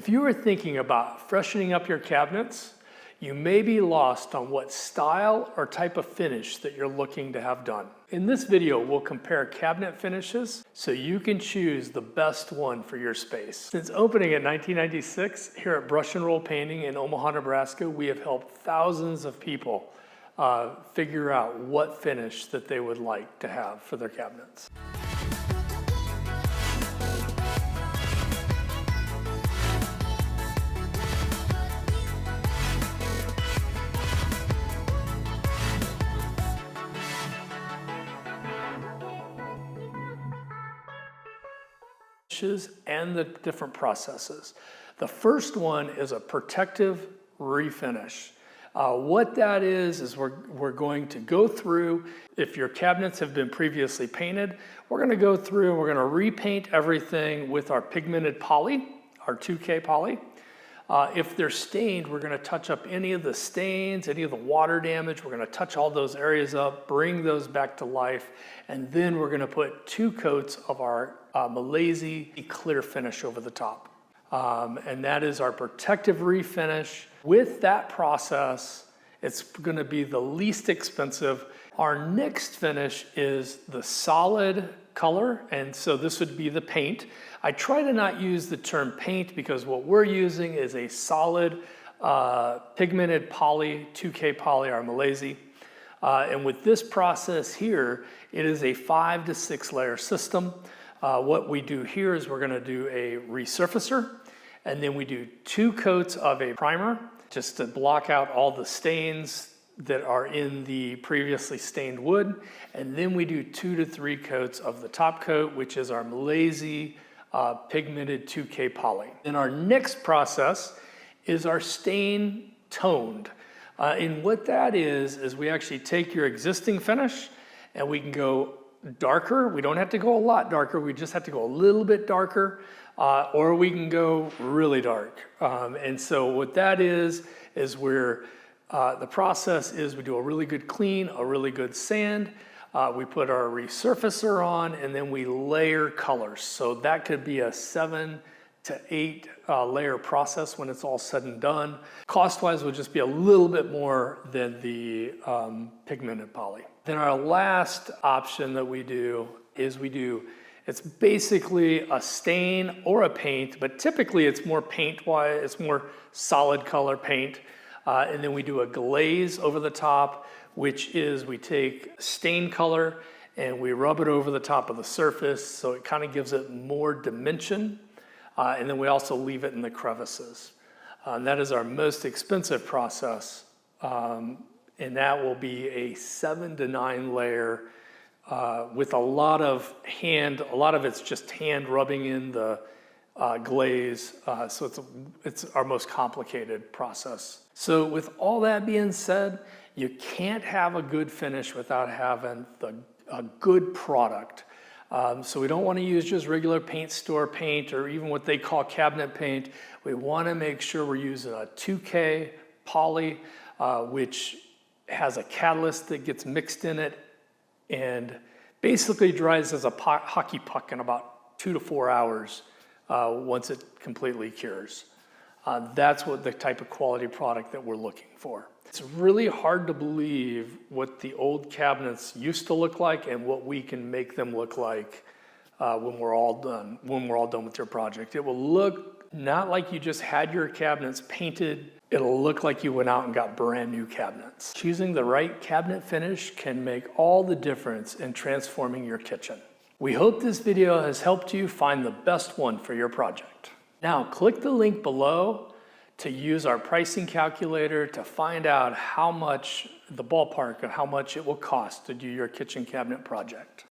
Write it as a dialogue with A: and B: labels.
A: If you are thinking about freshening up your cabinets, you may be lost on what style or type of finish that you're looking to have done. In this video, we'll compare cabinet finishes so you can choose the best one for your space. Since opening in 1996 here at Brush and Roll Painting in Omaha, Nebraska, we have helped thousands of people figure out what finish that they would like to have for their cabinets. And the different processes. The first one is a protective refinish. What that is we're going to go through, if your cabinets have been previously painted, we're going to go through and we're going to repaint everything with our pigmented poly, our 2K poly. If they're stained, we're going to touch up any of the stains, any of the water damage. We're going to touch all those areas up, bring those back to life, and then we're going to put 2 coats of our Malaysia clear finish over the top. And that is our protective refinish. With that process, it's going to be the least expensive. Our next finish is the solid color, and so this would be the paint. I try to not use the term paint because what we're using is a solid pigmented poly, 2K poly, our Malaysia. And with this process here, it is a 5 to 6 layer system. What we do here is we're going to do a resurfacer, and then we do 2 coats of a primer just to block out all the stains that are in the previously stained wood, and then we do 2 to 3 coats of the top coat, which is our Malaysia pigmented 2K poly. Then our next process is our stain toned. And what that is we actually take your existing finish and we can go darker. We don't have to go a lot darker. We just have to go a little bit darker, or we can go really dark. And so what that is we're the process is we do a really good clean, a really good sand. We put our resurfacer on, and then we layer colors. So that could be a 7 to 8 layer process when it's all said and done. Cost-wise, would just be a little bit more than the pigmented poly. Then our last option that we do is it's basically a stain or a paint, but typically it's more paint-wise, it's more solid color paint. And then we do a glaze over the top, which is we take stain color and we rub it over the top of the surface so it kind of gives it more dimension. And then we also leave it in the crevices. And that is our most expensive process. And that will be a 7 to 9 layer with a lot of it's just hand rubbing in the glaze. So it's our most complicated process. So with all that being said, you can't have a good finish without having a good product. So we don't want to use just regular paint store paint or even what they call cabinet paint. We want to make sure we're using a 2K poly, which has a catalyst that gets mixed in it and basically dries as a hockey puck in about 2 to 4 hours once it completely cures. That's what the type of quality product that we're looking for. It's really hard to believe what the old cabinets used to look like and what we can make them look like when we're all done with your project. It will look not like you just had your cabinets painted. It'll look like you went out and got brand new cabinets. Choosing the right cabinet finish can make all the difference in transforming your kitchen. We hope this video has helped you find the best one for your project. Now click the link below to use our pricing calculator to find out how much, the ballpark of how much it will cost to do your kitchen cabinet project.